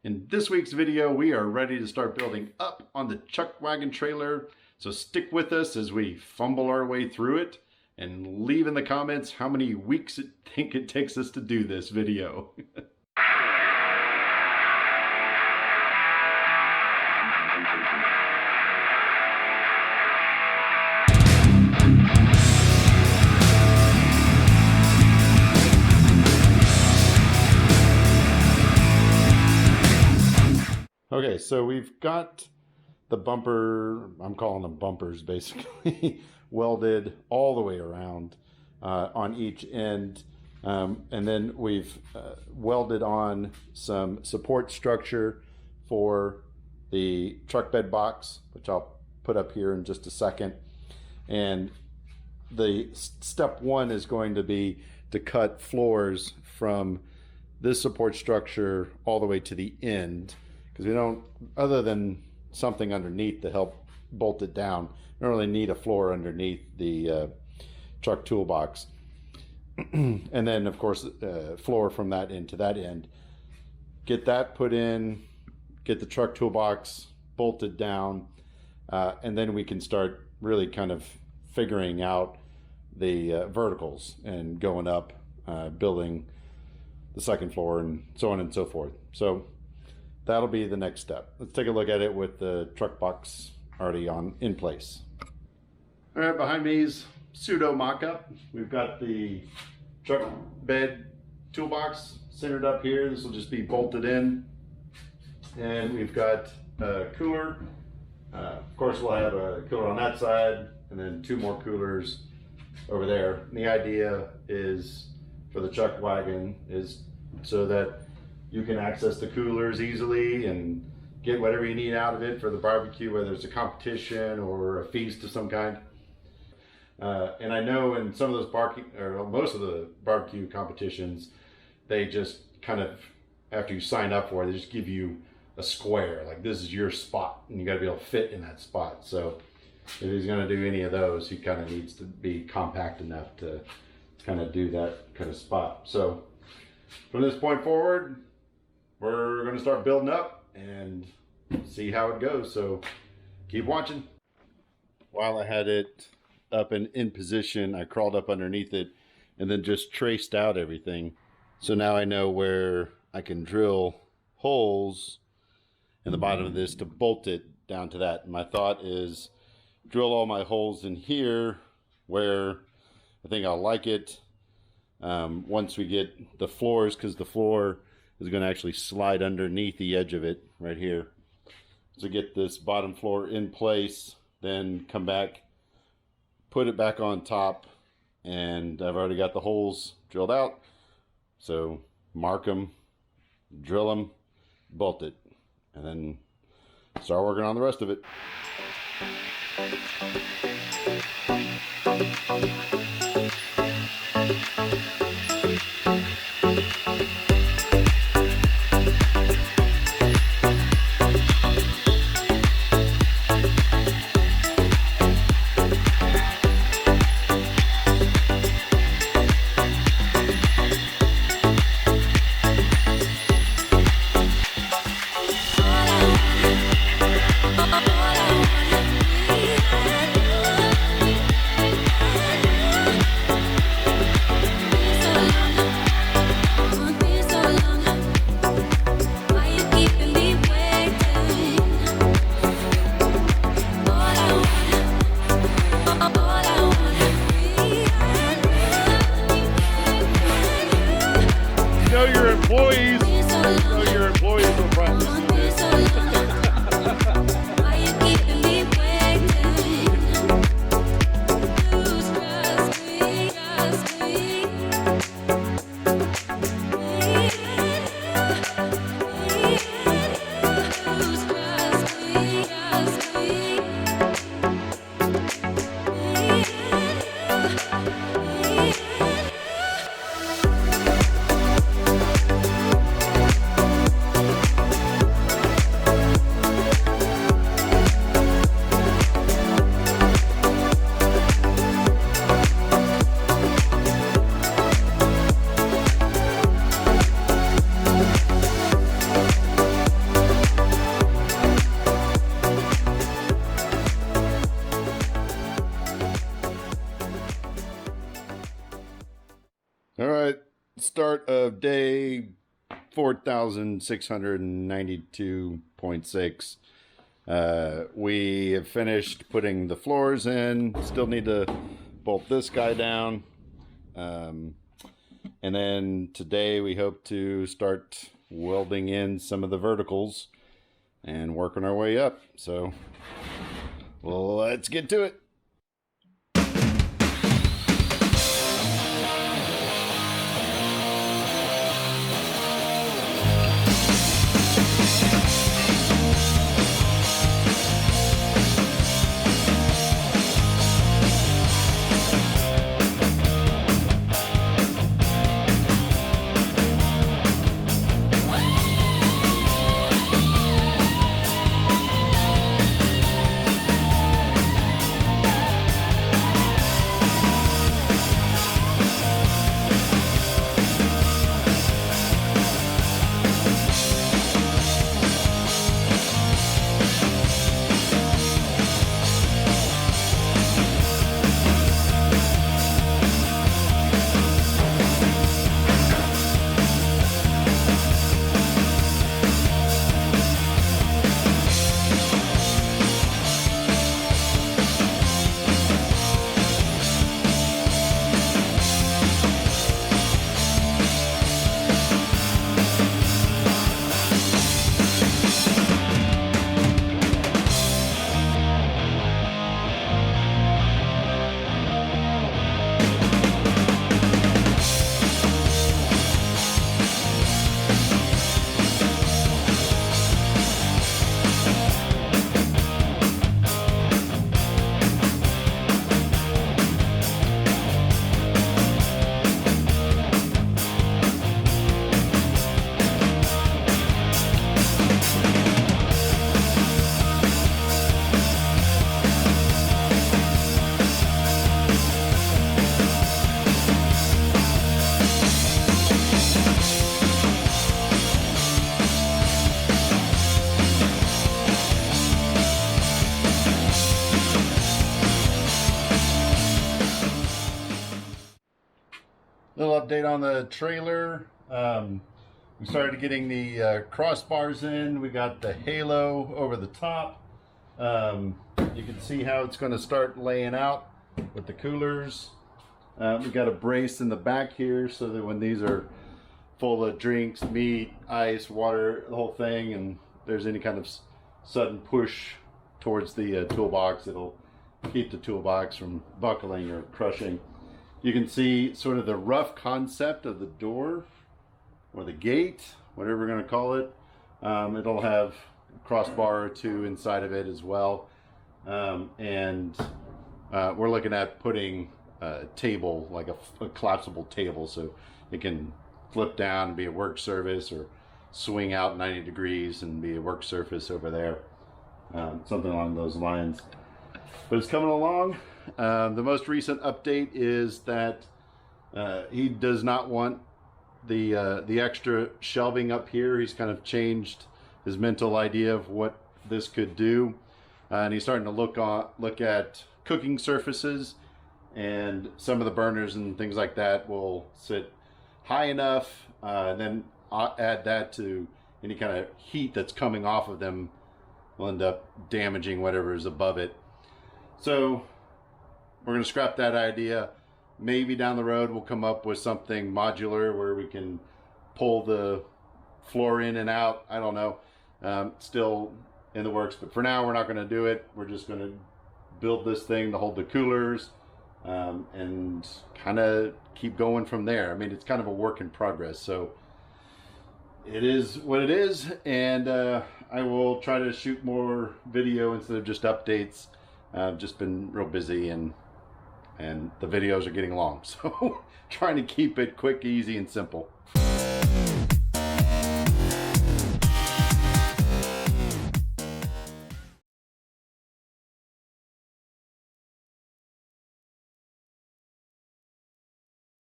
In this week's video, we are ready to start building up on the Chuck Wagon trailer. So stick with us as we fumble our way through it, and leave in the comments how many weeks you think it takes us to do this video. Okay, so we've got the bumper, I'm calling them bumpers basically, welded all the way around on each end. And then we've welded on some support structure for the truck bed box, which I'll put up here in just a second. And the step one is going to be to cut floors from this support structure all the way to the end. Because we don't, other than something underneath to help bolt it down, we don't really need a floor underneath the truck toolbox. And then, of course, floor from that end to that end. Get that put in, get the truck toolbox bolted down, and then we can start really kind of figuring out the verticals and going up, building the second floor and so on and so forth. So that'll be the next step. Let's take a look at it with the truck box already in place. All right, behind me is pseudo mock-up. We've got the truck bed toolbox centered up here. This will just be bolted in. And we've got a cooler. Of course, we'll have a cooler on that side and then two more coolers over there. And the idea is, for the Chuck Wagon, is so that you can access the coolers easily and get whatever you need out of it for the barbecue, whether it's a competition or a feast of some kind. And I know in some of those most of the barbecue competitions, they just kind of, after you sign up for it, they just give you a square, like this is your spot, and you got to be able to fit in that spot. So if he's going to do any of those, he kind of needs to be compact enough to kind of do that kind of spot. So from this point forward, we're going to start building up and see how it goes. So keep watching. While I had it up and in position, I crawled up underneath it and then just traced out everything. So now I know where I can drill holes in the bottom of this to bolt it down to that. And my thought is drill all my holes in here where I think I'll like it. Once we get the floors, because the floor is going to actually slide underneath the edge of it right here. So get this bottom floor in place, then come back, put it back on top, and I've already got the holes drilled out. So mark them, drill them, bolt it, and then start working on the rest of it. of day 4,692.6. We have finished putting the floors in. Still need to bolt this guy down. And then today we hope to start welding in some of the verticals and working our way up. So let's get to it. Little update on the trailer. We started getting the crossbars in. We got the halo over the top. You can see how it's going to start laying out with the coolers. We got a brace in the back here so that when these are full of drinks, meat, ice, water, the whole thing, and there's any kind of sudden push towards the toolbox, it'll keep the toolbox from buckling or crushing. You can see sort of the rough concept of the door or the gate, whatever we're going to call it. It'll have a crossbar or two inside of it as well. We're looking at putting a table, like a collapsible table, so it can flip down and be a work surface, or swing out 90 degrees and be a work surface over there. Something along those lines. But it's coming along. The most recent update is that he does not want the extra shelving up here. He's kind of changed his mental idea of what this could do, and he's starting to look at cooking surfaces, and some of the burners and things like that will sit high enough, and then add that to any kind of heat that's coming off of them will end up damaging whatever is above it. So we're going to scrap that idea. Maybe down the road we'll come up with something modular where we can pull the floor in and out. I don't know. Still in the works, but for now we're not going to do it. We're just going to build this thing to hold the coolers, and kind of keep going from there. I mean, it's kind of a work in progress, so it is what it is, and I will try to shoot more video instead of just updates. I've just been real busy, and the videos are getting long, so trying to keep it quick, easy, and simple.